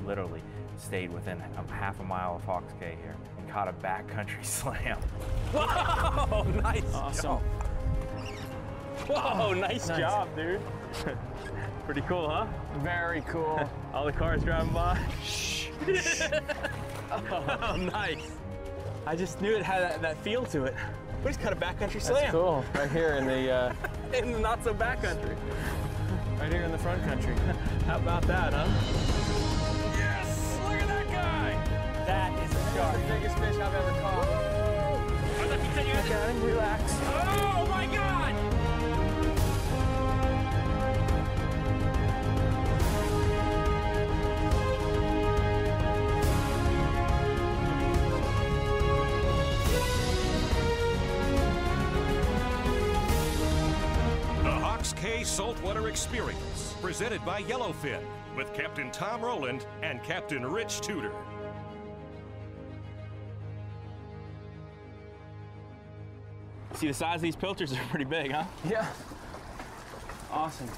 literally stayed within half a mile of Hawks Cay here and caught a backcountry slam. Whoa, nice Awesome. job. Whoa, nice job, dude. Pretty cool, huh? Very cool. All the cars driving by. Shh. Oh, nice. I just knew it had that feel to it. We just caught a backcountry slam. That's cool. Right here in the in the not so backcountry. right here in the front country. How about that, huh? Yes! Look at that guy! That is a shark. That's the biggest fish I've ever caught. I thought you said you had I got him. Relax. Oh my God! Cay Saltwater Experience, presented by Yellowfin, with Captain Tom Rowland and Captain Rich Tudor. See, the size of these pilchards are pretty big, huh? Yeah. Awesome.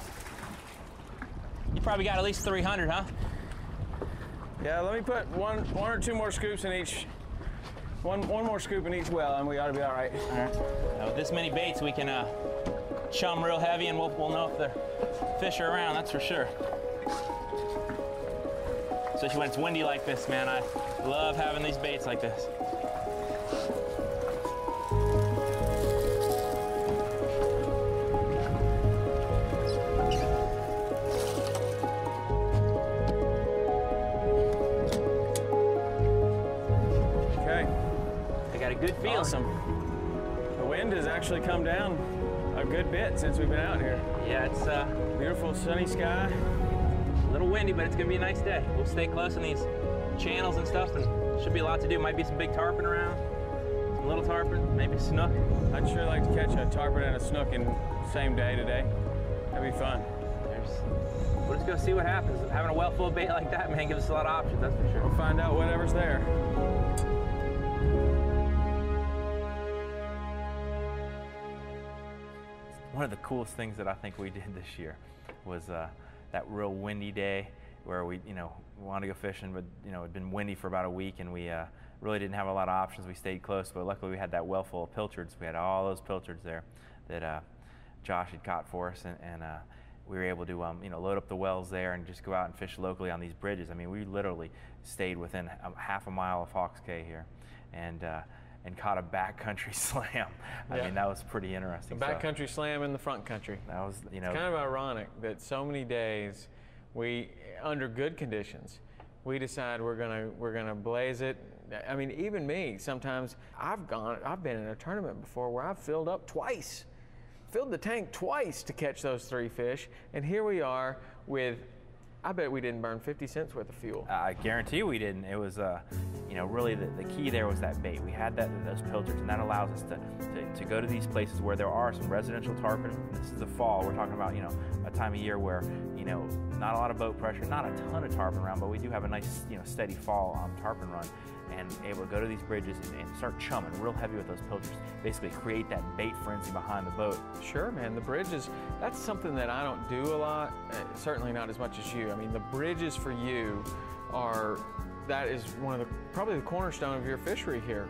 You probably got at least 300, huh? Yeah, let me put one or two more scoops in each. One more scoop in each well, and we ought to be all right. All right. Now, with this many baits, we can chum real heavy, and we'll know if the fish are around, that's for sure. Especially when it's windy like this, man. I love having these baits like this. Okay. I got a good feeling. Awesome. The wind has actually come down a good bit since we've been out here. Yeah, it's Beautiful sunny sky. a little windy, but it's gonna be a nice day. We'll stay close in these channels and stuff, and should be a lot to do. Might be some big tarpon around, some little tarpon, maybe a snook. I'd sure like to catch a tarpon and a snook in the same day today. That'd be fun. We'll just go see what happens. Having a well full of bait like that, man, gives us a lot of options, that's for sure. We'll find out whatever's there. One of the coolest things that I think we did this year was that real windy day where we wanted to go fishing, but it'd been windy for about a week, and we really didn't have a lot of options. We stayed close, but luckily we had that well full of pilchards. We had all those pilchards there that Josh had caught for us, and we were able to load up the wells there and just go out and fish locally on these bridges. I mean, we literally stayed within half a mile of Hawks Cay here, and caught a backcountry slam. I mean, that was pretty interesting. The backcountry slam in the front country. That was, It's kind of ironic that so many days we, under good conditions, we decide we're gonna blaze it. I mean, even me, sometimes I've been in a tournament before where I've filled the tank twice to catch those 3 fish, and here we are with, I bet we didn't burn 50 cents worth of fuel. I guarantee you we didn't. It was, really the key there was that bait. We had those pilchards, and that allows us to go to these places where there are some residential tarpon. This is the fall. We're talking about, a time of year where, not a lot of boat pressure, not a ton of tarpon around, but we do have a nice, steady fall tarpon run, and able to go to these bridges and start chumming real heavy with those pilchards. Basically create that bait frenzy behind the boat. Sure, man. The bridges, that's something that I don't do a lot, certainly not as much as you. I mean, the bridges for you that is one of probably the cornerstone of your fishery here,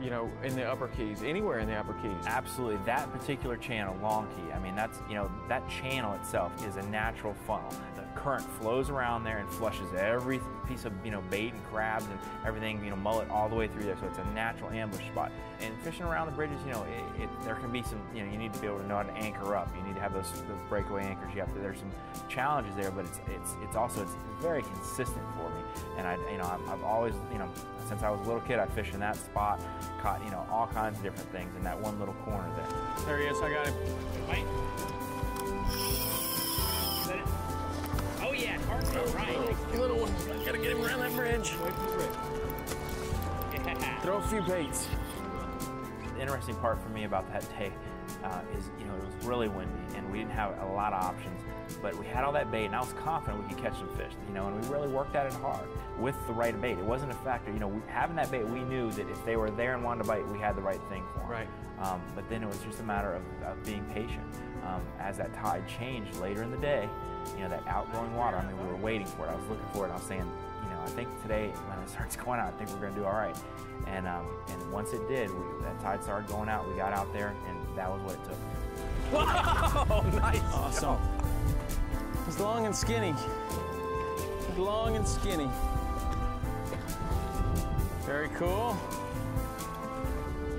in the Upper Keys, anywhere in the Upper Keys. Absolutely. That particular channel, Long Key, I mean, that's, that channel itself is a natural funnel. The current flows around there and flushes every piece of, bait and crabs and everything, mullet all the way through there. So it's a natural ambush spot. And fishing around the bridges, there can be some, you need to be able to know how to anchor up. You need to have those breakaway anchors. There's some challenges there, but it's also very consistent for me. And I've always, since I was a little kid, I'd fish in that spot, caught, all kinds of different things in that one little corner there. There he is, I got him. Wait. Oh yeah, tarpon, right. Little one, gotta get him around that bridge. Wait for the bridge. Yeah. Throw a few baits. The interesting part for me about that day is, it was really windy and we didn't have a lot of options, but we had all that bait and I was confident we could catch some fish, and we really worked at it hard with the right bait. It wasn't a factor, having that bait, we knew that if they were there and wanted to bite, we had the right thing for them. Right. But then it was just a matter of being patient. As that tide changed later in the day, you know, that outgoing water. I mean, we were waiting for it. I was looking for it. I was saying, you know, I think today when it starts going out, I think we're going to do all right. And once it did, that tide started going out. We got out there, and that was what it took. Whoa! Nice. Awesome. He's long and skinny. He's long and skinny. Very cool.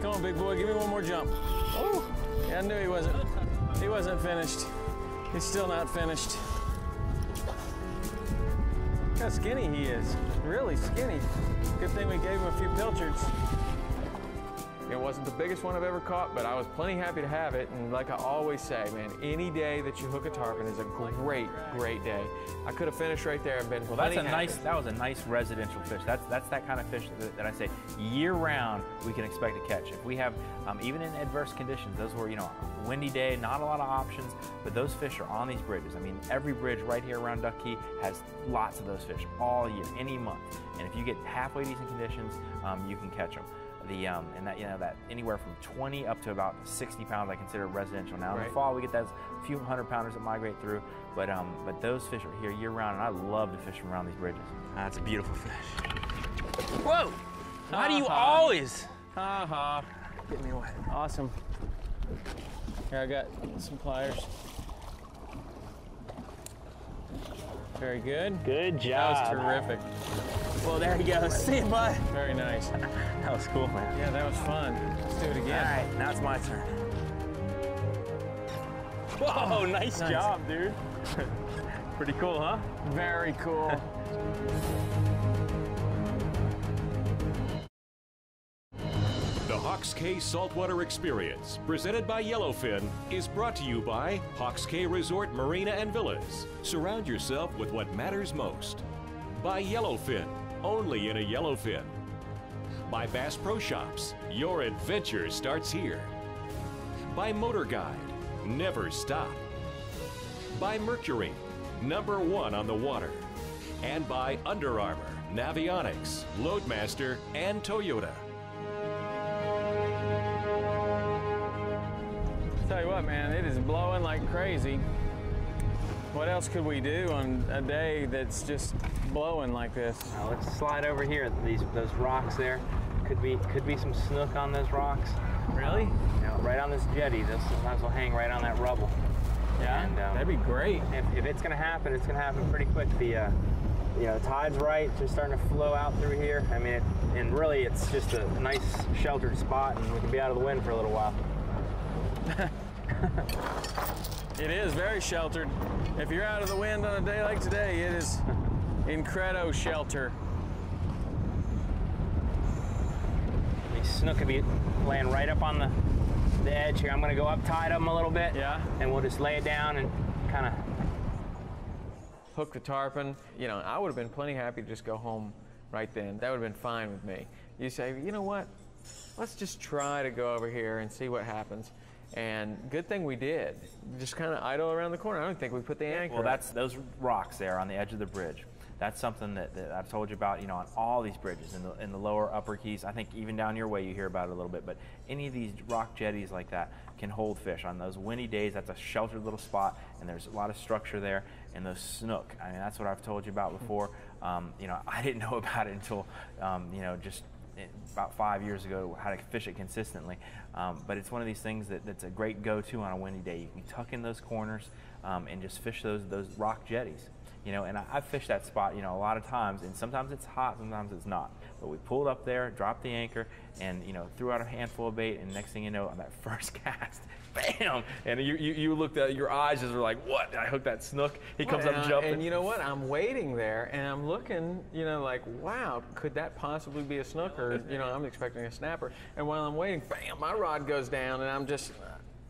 Come on, big boy, give me one more jump. Oh, yeah, I knew he wasn't finished. He's still not finished. Look how skinny he is. Really skinny. Good thing we gave him a few pilchards. It wasn't the biggest one I've ever caught, but I was plenty happy to have it. And like I always say, man, any day that you hook a tarpon is a great, great day. I could have finished right there and been plenty happy. That was a nice residential fish. That's that kind of fish that I say year round we can expect to catch. If we have, even in adverse conditions, those were, you know, a windy day, not a lot of options, but those fish are on these bridges. I mean, every bridge right here around Duck Key has lots of those fish all year, any month. And if you get halfway decent conditions, you can catch them. And that, you know, that anywhere from 20 up to about 60 pounds I consider residential. Now in the fall we get those few 100-pounders that migrate through, but those fish are here year round, and I love to fish around these bridges. That's a beautiful fish. Whoa! Why do you always? Get me away. Awesome. Here, I got some pliers. Very good. Good job. That was terrific. Well, there he goes. See you, bud. Very nice. That was cool, man. Yeah, that was fun. Let's do it again. All right, now it's my turn. Whoa, nice job, dude. Pretty cool, huh? Very cool. The Hawks Cay Saltwater Experience, presented by Yellowfin, is brought to you by Hawks Cay Resort Marina and Villas. Surround yourself with what matters most. By Yellowfin, only in a Yellowfin. By Bass Pro Shops, your adventure starts here. By Motor Guide, never stop. By Mercury, #1 on the water. And by Under Armour, Navionics, Loadmaster, and Toyota. Tell you what, man, it is blowing like crazy. What else could we do on a day that's just blowing like this? Now let's slide over here. Those rocks there. Could be some snook on those rocks. Really? You know, right on this jetty. Those sometimes will hang right on that rubble. Yeah, and, that'd be great. If it's gonna happen, it's gonna happen pretty quick. The you know, tide's right, just starting to flow out through here. I mean, and really, it's just a nice sheltered spot, and we can be out of the wind for a little while. It is very sheltered. If you're out of the wind on a day like today, it is incredible shelter. These snook could be laying right up on the edge here. I'm gonna go up tide them a little bit. Yeah. And we'll just lay it down and kind of Hook the tarpon. You know, I would have been plenty happy to just go home right then. That would have been fine with me. You say, you know what? Let's just try to go over here and see what happens. And good thing we did. Just kind of idle around the corner. I don't think we put the anchor. Well, that's those rocks there on the edge of the bridge. That's something that I've told you about, you know, on all these bridges in the lower upper keys. I think even down your way you hear about it a little bit, but any of these rock jetties like that can hold fish. On those windy days, that's a sheltered little spot, and there's a lot of structure there. And those snook, I mean, that's what I've told you about before. You know, I didn't know about it until, you know, just about 5 years ago, how to fish it consistently. But it's one of these things that's a great go-to on a windy day. You can tuck in those corners and just fish those rock jetties. You know, and I've fished that spot, you know, a lot of times, and sometimes it's hot, sometimes it's not. But we pulled up there, dropped the anchor, and, you know, threw out a handful of bait, and next thing you know, on that first cast, bam! And you looked at, your eyes just were like, what? Did I hook that snook? He comes up jumping. And you know what? I'm waiting there, and I'm looking, you know, like, wow, could that possibly be a snook? Or, you know, I'm expecting a snapper. And while I'm waiting, bam, my rod goes down, and I'm just,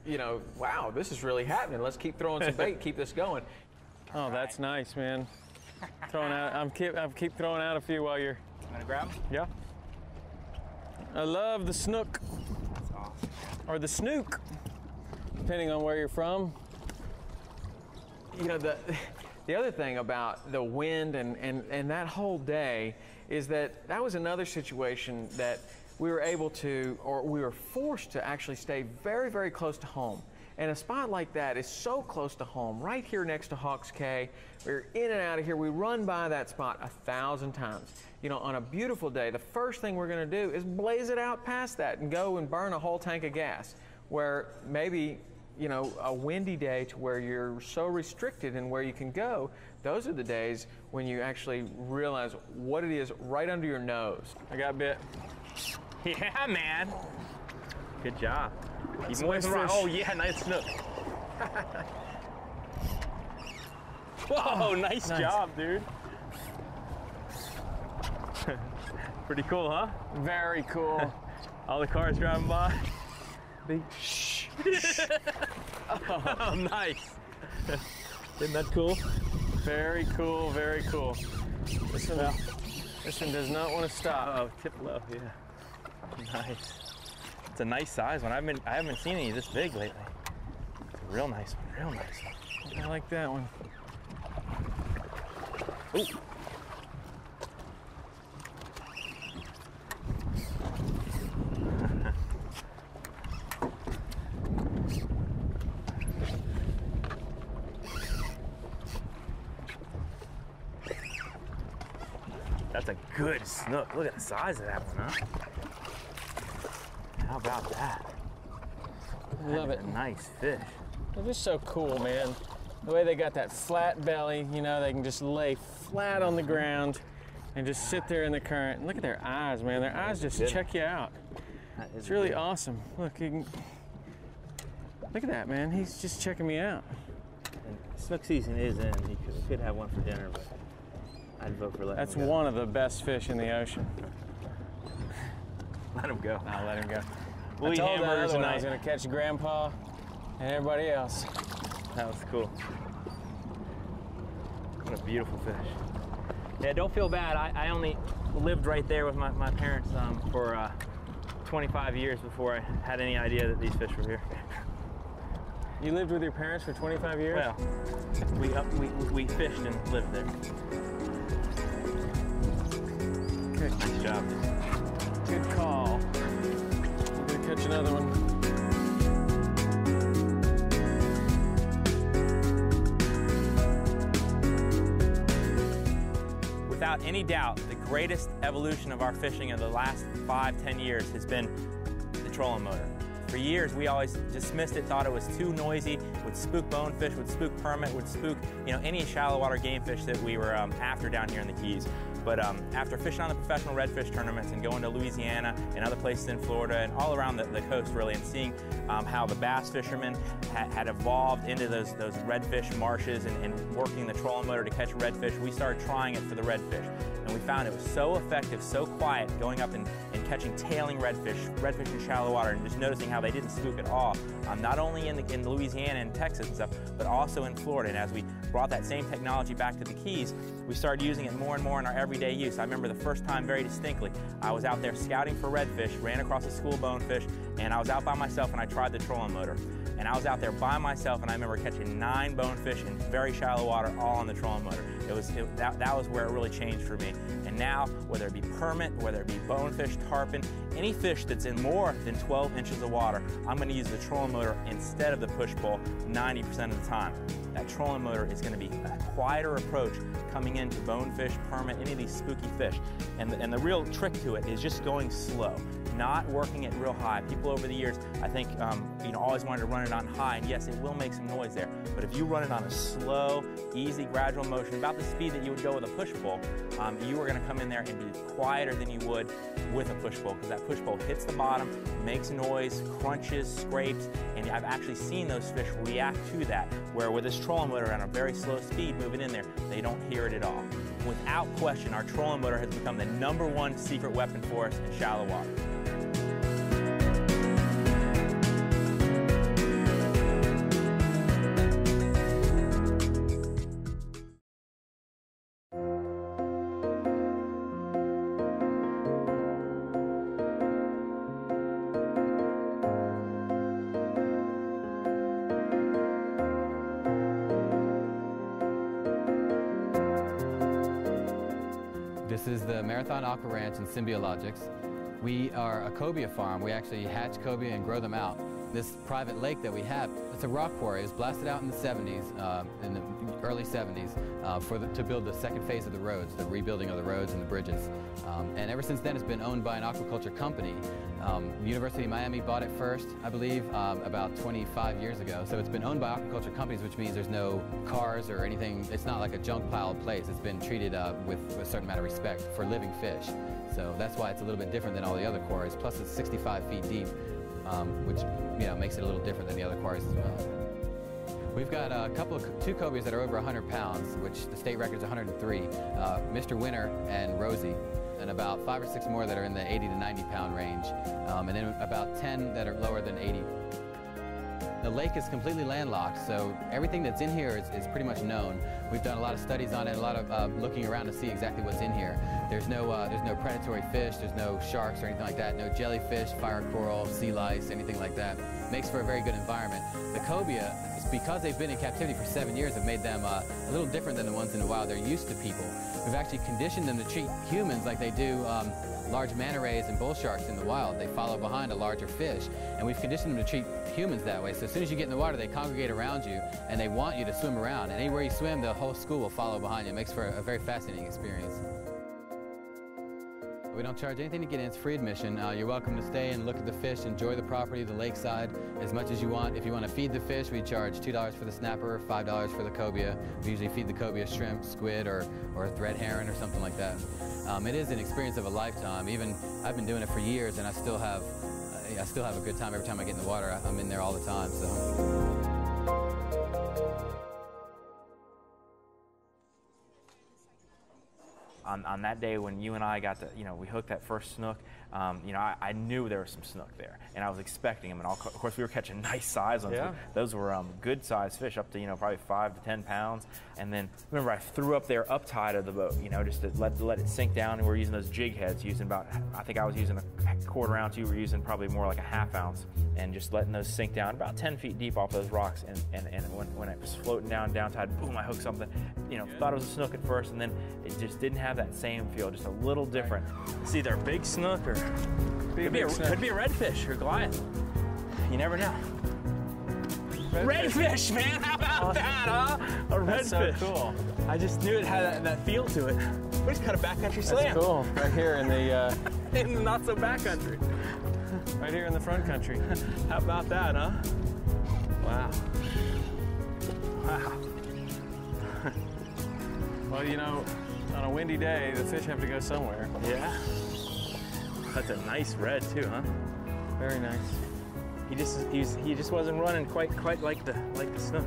you know, wow, this is really happening. Let's keep throwing some bait, keep this going. Oh, that's nice, man. Throwing out, I'm keep throwing out a few while you're. You gonna grab them? Yeah. I love the snook. That's awesome. Or the snook, depending on where you're from. You know, the other thing about the wind and that whole day is that was another situation that we were able to, or we were forced to actually stay very, very close to home. And a spot like that is so close to home, right here next to Hawks Cay. We're in and out of here. We run by that spot 1,000 times. You know, on a beautiful day, the first thing we're going to do is blaze it out past that and go and burn a whole tank of gas. Where maybe, you know, a windy day to where you're so restricted in where you can go, those are the days when you actually realize what it is right under your nose. I got bit. Yeah, man. Good job. That's Even nice with fish. Oh, yeah, nice snook. Whoa, nice job, dude. Pretty cool, huh? Very cool. All the cars driving by. Big shh. Oh, nice. Isn't that cool? Very cool, very cool. This one does not want to stop. Oh, tip low, yeah. Nice. It's a nice size one. I haven't seen any this big lately. It's a real nice one, real nice one. I like that one. Ooh. That's a good snook. Look at the size of that one, huh? How about that? Love it. A nice fish. They're just so cool, man. The way they got that flat belly, you know, they can just lay flat on the ground and just sit there in the current. And look at their eyes, man. Their eyes just check you out. It's really awesome. Look, you can, look at that, man. He's just checking me out. And snook season is in. You could have one for dinner, but I'd vote for letting That's him go. one of the best fish in the ocean. Let him go. I'll let him go. We'll I eat told that hamburgers other one I tonight. was going to catch Grandpa and everybody else. That was cool. What a beautiful fish. Yeah, don't feel bad. I only lived right there with my parents for 25 years before I had any idea that these fish were here. You lived with your parents for 25 years? Well, we fished and lived there. Good. Nice job. Good call. I'm going to catch another one. Without any doubt, the greatest evolution of our fishing in the last 5-10 years has been the trolling motor. For years, we always dismissed it, thought it was too noisy, would spook bonefish, would spook permit, would spook, you know, any shallow water game fish that we were after down here in the Keys. But after fishing on the professional redfish tournaments and going to Louisiana and other places in Florida and all around the coast really, and seeing how the bass fishermen had evolved into those redfish marshes and working the trolling motor to catch redfish, we started trying it for the redfish. And we found it was so effective, so quiet, going up and catching tailing redfish in shallow water, and just noticing how they didn't spook at all, not only in Louisiana and Texas and stuff, but also in Florida. And as we brought that same technology back to the Keys, we started using it more and more in our everyday use. I remember the first time very distinctly. I was out there scouting for redfish, ran across a school bonefish, and I was out by myself and I tried the trolling motor. And I was out there by myself, and I remember catching 9 bonefish in very shallow water, all on the trolling motor. That was where it really changed for me. And now, whether it be permit, whether it be bonefish, tarpon, any fish that's in more than 12 inches of water, I'm going to use the trolling motor instead of the push pull 90% of the time. That trolling motor is going to be a quieter approach coming into bonefish, permit, any of these spooky fish. And the real trick to it is just going slow, not working it real high. People over the years, I think, always wanted to run it on high, and yes, it will make some noise there. But if you run it on a slow, easy, gradual motion, about the speed that you would go with a push pull, you are going to come in there and be quieter than you would with a push pull, because that push pull hits the bottom, makes noise, crunches, scrapes, and I've actually seen those fish react to that, where with this trolling motor at a very slow speed moving in there, they don't hear it at all. Without question, our trolling motor has become the #1 secret weapon for us in shallow water. This is the Marathon Aqua Ranch in Symbiologics. We are a cobia farm. We actually hatch cobia and grow them out. this private lake that we have, it's a rock quarry. It was blasted out in the 70s, in the early 70s, to build the second phase of the roads, the rebuilding of the roads and the bridges. And ever since then, it's been owned by an aquaculture company. The University of Miami bought it first, I believe, about 25 years ago. So it's been owned by aquaculture companies, which means there's no cars or anything. It's not like a junk pile place. It's been treated with a certain amount of respect for living fish. So that's why it's a little bit different than all the other quarries. Plus, it's 65 feet deep, which makes it a little different than the other quarries as well. We've got two cobias that are over 100 pounds, which the state record is 103. Mr. Winter and Rosie, and about 5 or 6 more that are in the 80 to 90 pound range, and then about 10 that are lower than 80. The lake is completely landlocked, so everything that's in here is pretty much known. We've done a lot of studies on it, a lot of looking around to see exactly what's in here. There's no predatory fish, there's no sharks or anything like that, no jellyfish, fire coral, sea lice, anything like that. Makes for a very good environment. The cobia, because they've been in captivity for 7 years, have made them a little different than the ones in the wild. They're used to people. We've actually conditioned them to treat humans like they do large manta rays and bull sharks in the wild. They follow behind a larger fish, and we've conditioned them to treat humans that way. So as soon as you get in the water, they congregate around you, and they want you to swim around. And anywhere you swim, the whole school will follow behind you. It makes for a very fascinating experience. We don't charge anything to get in. It's free admission. You're welcome to stay and look at the fish, enjoy the property, the lakeside, as much as you want. If you want to feed the fish, we charge $2 for the snapper, $5 for the cobia. We usually feed the cobia shrimp, squid, or thread herring or something like that. It is an experience of a lifetime. Even I've been doing it for years, and I still have a good time every time I get in the water. I'm in there all the time. So. On that day when you and I got to, we hooked that first snook, I knew there was some snook there, and I was expecting them. And of course, we were catching nice size ones. Yeah. Those were good sized fish, up to probably 5 to 10 pounds. And then remember, I threw up there up tide of the boat, just to let it sink down. And we were using those jig heads, using about, I think I was using a quarter ounce. You were using probably more like a half ounce, and just letting those sink down about 10 feet deep off those rocks. And when it was floating down tide, boom, I hooked something. Thought it was a snook at first, and then it just didn't have that same feel, just a little different. It's either a big snook or could be a redfish or Goliath. You never know. Redfish, man! How about that, huh? A redfish. That's so cool. I just knew it had that feel to it. We just kind of backcountry slam. That's cool. Right here in the in the not so backcountry. Right here in the front country. How about that, huh? Wow. Wow. Well, on a windy day, the fish have to go somewhere. Yeah. That's a nice red too, huh? Very nice. He just wasn't running quite like the snook.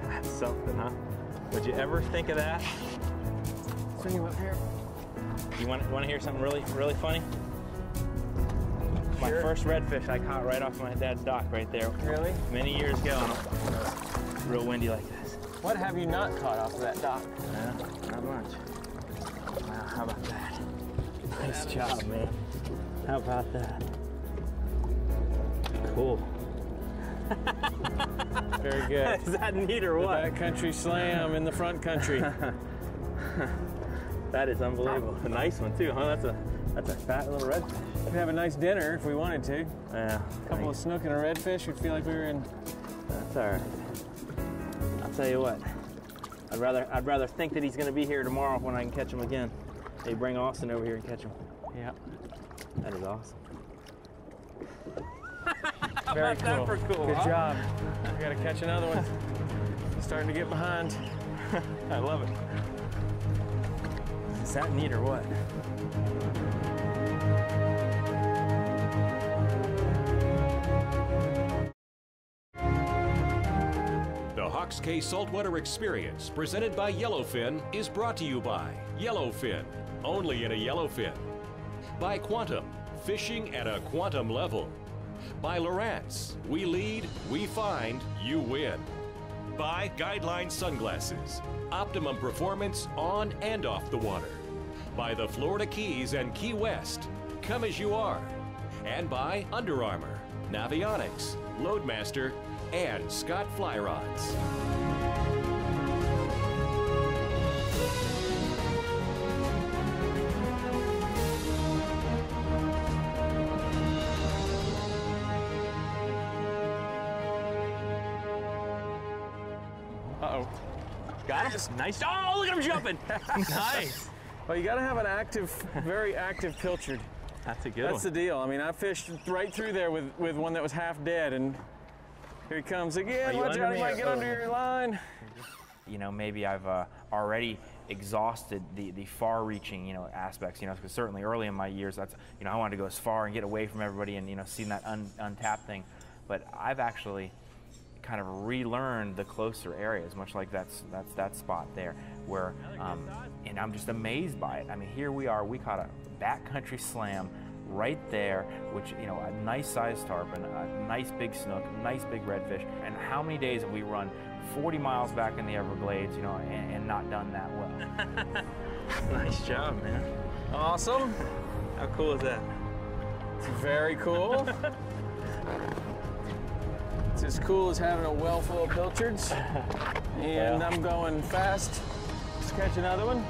That's something, huh? Would you ever think of that? Swing him up here. You want to hear something really funny? My first redfish I caught right off my dad's dock right there. Really? Many years ago, and it was real windy like this. What have you not caught off of that dock? Not much. Wow, how about that? Nice job, man. How about that? Cool. Very good. Is that neat or what? Backcountry slam in the front country. That is unbelievable. A nice one too, huh? That's a fat little redfish. We'd have a nice dinner if we wanted to. Yeah. A couple of snook and a redfish, we'd feel like we were in. That's all right. I'll tell you what. I'd rather think that he's going to be here tomorrow when I can catch him again. They bring Austin over here and catch him. Yeah. That is awesome. Very cool. That for cool. Good huh? job. I got to catch another one. Starting to get behind. I love it. Is that neat or what? The Hawks Cay Saltwater Experience, presented by Yellowfin, is brought to you by Yellowfin, only in a Yellowfin. By Quantum, fishing at a quantum level. By Lowrance, we lead, we find, you win. By Guideline Sunglasses, optimum performance on and off the water. By the Florida Keys and Key West, come as you are. And by Under Armour, Navionics, Loadmaster, and Scott Fly Rods. Got him. Nice. Oh, look at him jumping. Nice. Well, you got to have an active, very active pilchard. That's a good That's the deal. I mean, I fished right through there with one that was half dead, and here he comes again. Watch out, he might get under your line. You know, maybe I've already exhausted the far-reaching, you know, aspects, you know, because certainly early in my years, that's, you know, I wanted to go as far and get away from everybody and, you know, seeing that untapped thing. But I've actually kind of relearned the closer areas, much like that's that spot there, where, and I'm just amazed by it. I mean, here we are, we caught a backcountry slam right there, which, you know, a nice sized tarpon, a nice big snook, a nice big redfish. And how many days have we run 40 miles back in the Everglades, you know, and not done that well? Nice job, man. Awesome. How cool is that? It's very cool. It's as cool as having a well full of pilchards. And I'm going fast. Let's catch another one.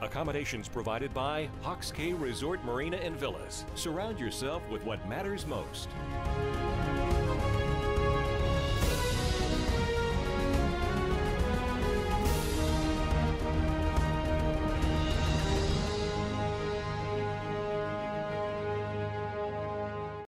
Accommodations provided by Hawks Cay Resort Marina and Villas. Surround yourself with what matters most.